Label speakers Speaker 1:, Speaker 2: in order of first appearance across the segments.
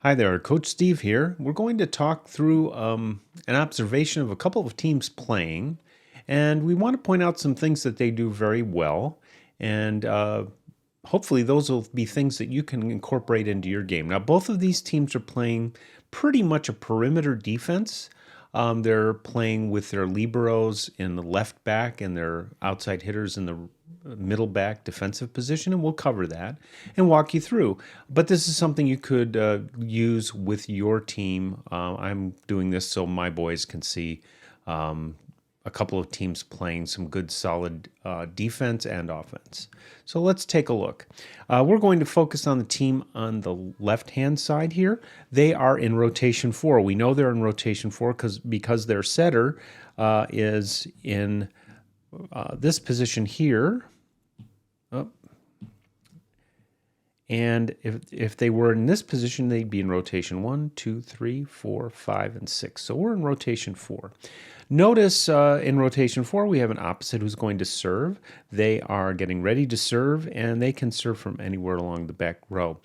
Speaker 1: Hi there, Coach Steve here. We're going to talk through an observation of a couple of teams playing, and we want to point out some things that they do very well, and hopefully those will be things that you can incorporate into your game. Now, both of these teams are playing pretty much a perimeter defense. They're playing with their liberos in the left back and their outside hitters in the middle back defensive position, and we'll cover that and walk you through. But this is something you could use with your team. I'm doing this so my boys can see a couple of teams playing some good solid defense and offense. So let's take a look. We're going to focus on the team on the left-hand side here. They are in rotation 4. We know they're in rotation 4 because their setter is in this position here. Oh. And if they were in this position, they'd be in rotation 1, 2, 3, 4, 5, and 6. So we're in rotation 4. Notice in rotation 4, we have an opposite who's going to serve. They are getting ready to serve, and they can serve from anywhere along the back row.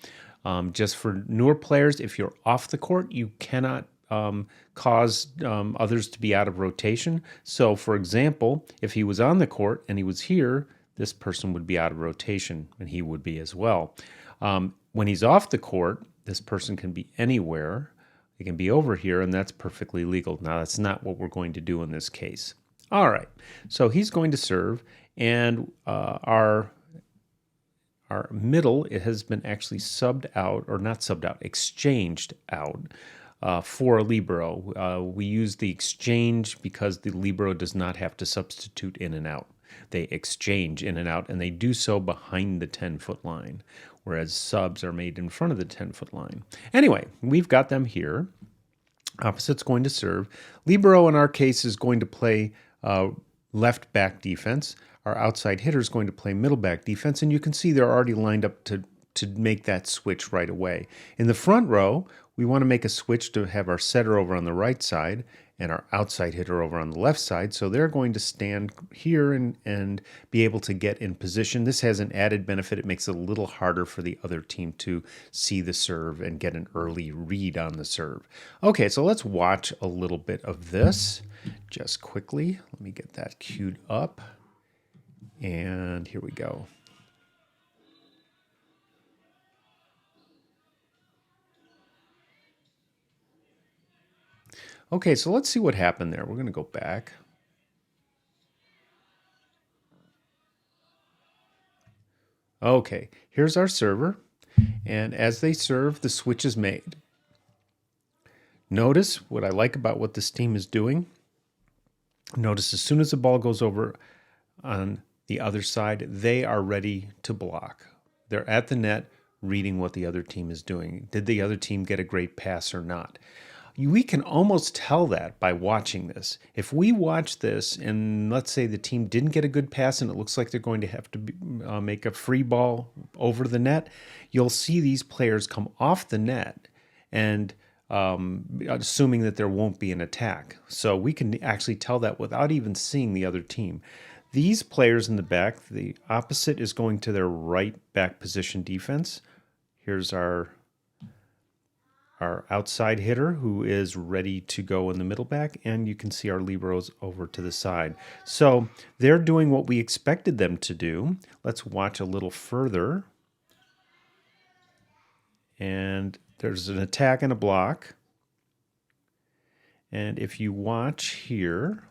Speaker 1: Just for newer players, if you're off the court, you cannot cause others to be out of rotation. So, for example, if he was on the court and he was here, this person would be out of rotation, and he would be as well. When he's off the court, this person can be anywhere. They can be over here, and that's perfectly legal. Now, that's not what we're going to do in this case. All right, so he's going to serve, and our middle, it has been actually subbed out, or not subbed out, exchanged out for a libero. We use the exchange because the libero does not have to substitute in and out. They exchange in and out, and they do so behind the 10-foot line, whereas subs are made in front of the 10-foot line. Anyway, we've got them here. Opposite's going to serve. Libero, in our case, is going to play left back defense. Our outside hitter is going to play middle back defense, and you can see they're already lined up to make that switch right away. In the front row, we want to make a switch to have our setter over on the right side and our outside hitter over on the left side. So they're going to stand here and be able to get in position. This has an added benefit. It makes it a little harder for the other team to see the serve and get an early read on the serve. Okay, so let's watch a little bit of this just quickly. Let me get that queued up. And here we go. Okay, so let's see what happened there. We're going to go back. Okay, here's our server. And as they serve, the switch is made. Notice what I like about what this team is doing. Notice as soon as the ball goes over on the other side, they are ready to block. They're at the net reading what the other team is doing. Did the other team get a great pass or not? We can almost tell that by watching this. If we watch this and let's say the team didn't get a good pass and it looks like they're going to have to make a free ball over the net, you'll see these players come off the net and assuming that there won't be an attack. So we can actually tell that without even seeing the other team. These players in the back, the opposite is going to their right back position defense. Here's our outside hitter who is ready to go in the middle back, and you can see our liberos over to the side. So they're doing what we expected them to do. Let's watch a little further. And there's an attack and a block. And if you watch here,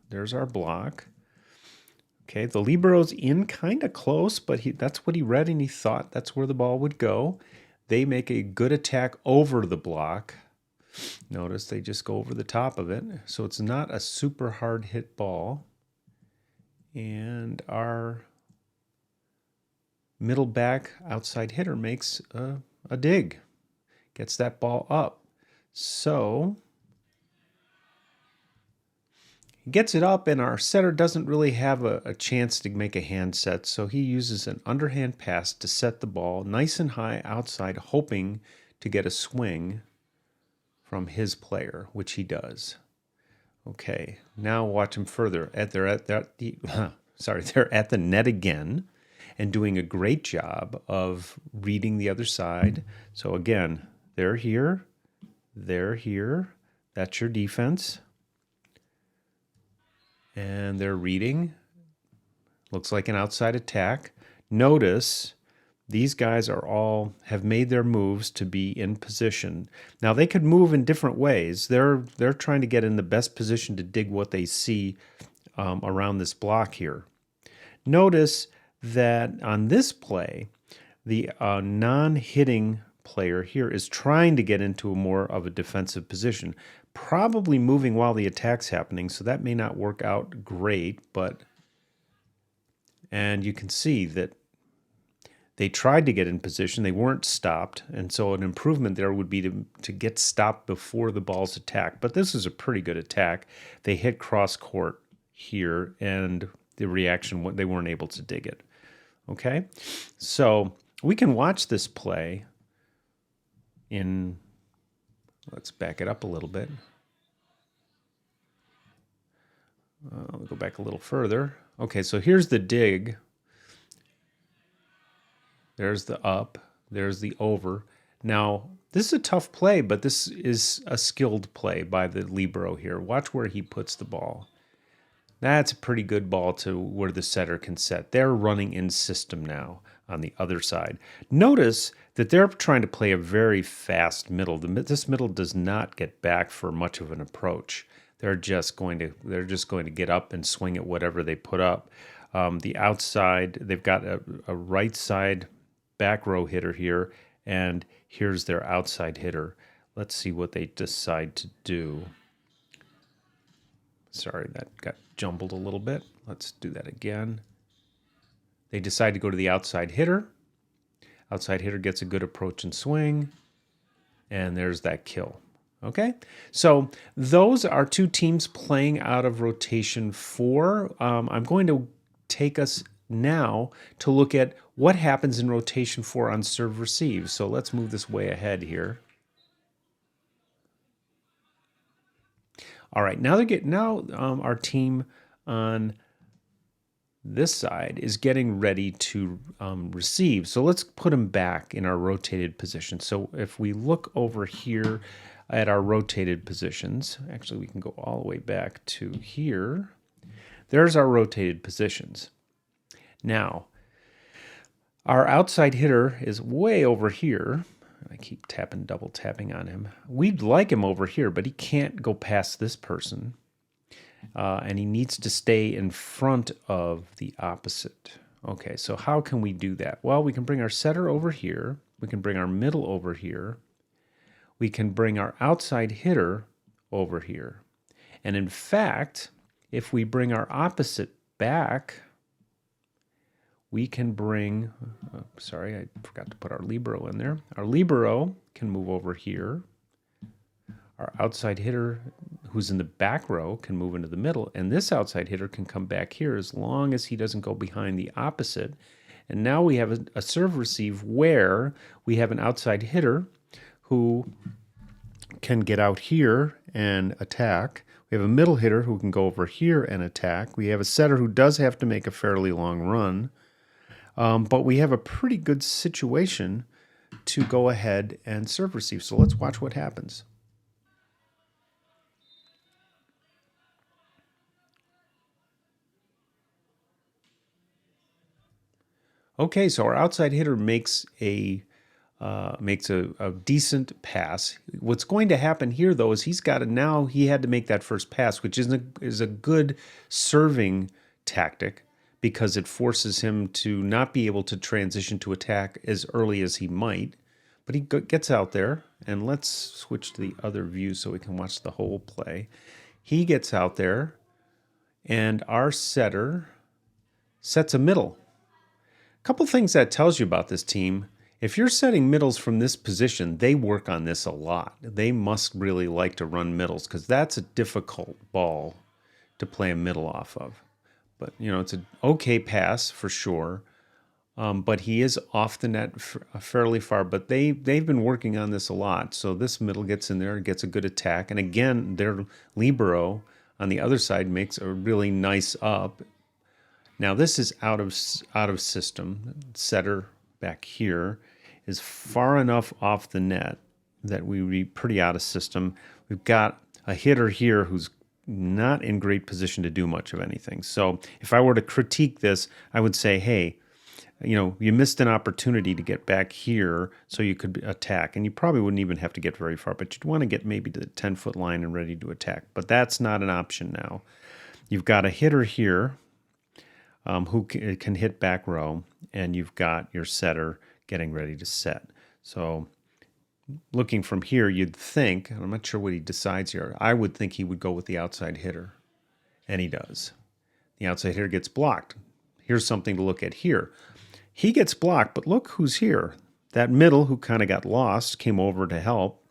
Speaker 1: there's our block. Okay, the libero's in kind of close, but that's what he read and he thought that's where the ball would go. They make a good attack over the block. Notice they just go over the top of it. So it's not a super hard hit ball. And our middle back outside hitter makes a dig. Gets that ball up. So he gets it up, and our setter doesn't really have a chance to make a hand set, so he uses an underhand pass to set the ball nice and high outside, hoping to get a swing from his player, which he does. Okay, now watch him further. They're at the net again and doing a great job of reading the other side. So again, They're here. They're here. That's your defense. And they're reading. Looks like an outside attack. Notice these guys have made their moves to be in position. Now they could move in different ways. They're trying to get in the best position to dig what they see around this block here. Notice that on this play, the non-hitting player here is trying to get into more of a defensive position, probably moving while the attack's happening, so that may not work out great, and you can see that they tried to get in position, they weren't stopped, and so an improvement there would be to get stopped before the ball's attacked. But this is a pretty good attack. They hit cross court here, and the reaction, they weren't able to dig it. Okay, so we can watch this play in, let's back it up a little bit. We'll go back a little further. Okay, so here's the dig. There's the up. There's the over. Now, this is a tough play, but this is a skilled play by the libero here. Watch where he puts the ball. That's a pretty good ball to where the setter can set. They're running in system now on the other side. Notice that they're trying to play a very fast middle. This middle does not get back for much of an approach. They're just going to get up and swing at whatever they put up. The outside, they've got a right side back row hitter here, and here's their outside hitter. Let's see what they decide to do. Sorry, that got jumbled a little bit. Let's do that again. They decide to go to the outside hitter. Outside hitter gets a good approach and swing, and there's that kill. Okay, so those are two teams playing out of rotation 4. I'm going to take us now to look at what happens in rotation 4 on serve receive. So let's move this way ahead here. All right, now our team on this side is getting ready to receive. So let's put them back in our rotated position. So if we look over here at our rotated positions, actually we can go all the way back to here. There's our rotated positions. Now, our outside hitter is way over here. I keep double tapping on him. We'd like him over here, but he can't go past this person. And he needs to stay in front of the opposite. Okay, so how can we do that? Well, we can bring our setter over here. We can bring our middle over here. We can bring our outside hitter over here. And in fact, if we bring our opposite back, we can bring, sorry, I forgot to put our libero in there. Our libero can move over here. Our outside hitter, who's in the back row, can move into the middle. And this outside hitter can come back here as long as he doesn't go behind the opposite. And now we have a serve receive where we have an outside hitter who can get out here and attack. We have a middle hitter who can go over here and attack. We have a setter who does have to make a fairly long run. But we have a pretty good situation to go ahead and serve receive. So let's watch what happens. Okay, so our outside hitter makes a decent pass. What's going to happen here, though, is he had to make that first pass, which is a good serving tactic because it forces him to not be able to transition to attack as early as he might. But he gets out there, and let's switch to the other view so we can watch the whole play. He gets out there, and our setter sets a middle. A couple things that tells you about this team. If you're setting middles from this position, they work on this a lot. They must really like to run middles because that's a difficult ball to play a middle off of. But, it's an okay pass for sure. But he is off the net fairly far. But they've been working on this a lot. So this middle gets in there, gets a good attack. And again, their libero on the other side makes a really nice up. Now this is out of system. Setter back here is far enough off the net that we read pretty out of system. We've got a hitter here who's not in great position to do much of anything. So if I were to critique this, I would say, hey, you missed an opportunity to get back here so you could attack. And you probably wouldn't even have to get very far, but you'd want to get maybe to the 10-foot line and ready to attack. But that's not an option now. You've got a hitter here who can hit back row, and you've got your setter getting ready to set. So looking from here, you'd think, and I'm not sure what he decides here, I would think he would go with the outside hitter, and he does. The outside hitter gets blocked. Here's something to look at here. He gets blocked, but look who's here. That middle who kind of got lost came over to help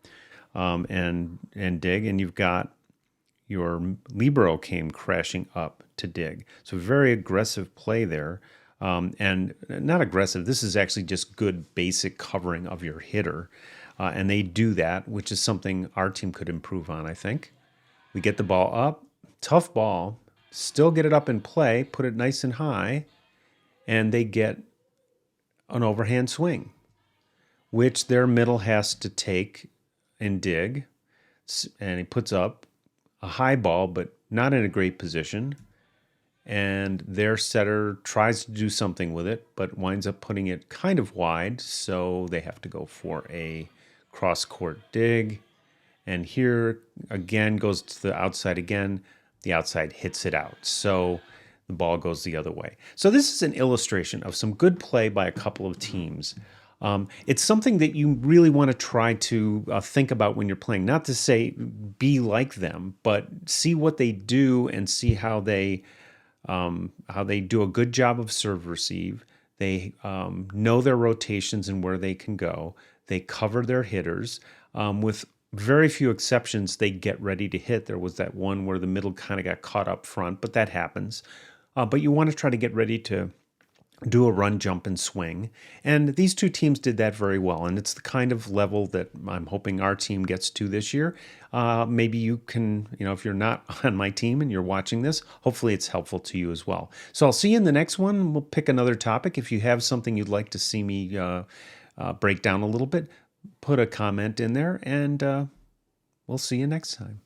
Speaker 1: and dig, and you've got your libero came crashing up to dig. So very aggressive play there. And not aggressive, this is actually just good basic covering of your hitter. And they do that, which is something our team could improve on, I think. We get the ball up, tough ball, still get it up in play, put it nice and high, and they get an overhand swing, which their middle has to take and dig. And he puts up a high ball, but not in a great position. And their setter tries to do something with it, but winds up putting it kind of wide, so they have to go for a cross-court dig. And here, again, goes to the outside again. The outside hits it out, so the ball goes the other way. So this is an illustration of some good play by a couple of teams. It's something that you really want to try to think about when you're playing. Not to say be like them, but see what they do and see how they do a good job of serve receive. They know their rotations and where they can go. They cover their hitters. With very few exceptions, they get ready to hit. There was that one where the middle kind of got caught up front, but that happens. But you want to try to get ready to do a run, jump, and swing. And these two teams did that very well. And it's the kind of level that I'm hoping our team gets to this year. Maybe you can, if you're not on my team and you're watching this, hopefully it's helpful to you as well. So I'll see you in the next one. We'll pick another topic. If you have something you'd like to see me break down a little bit, put a comment in there, and we'll see you next time.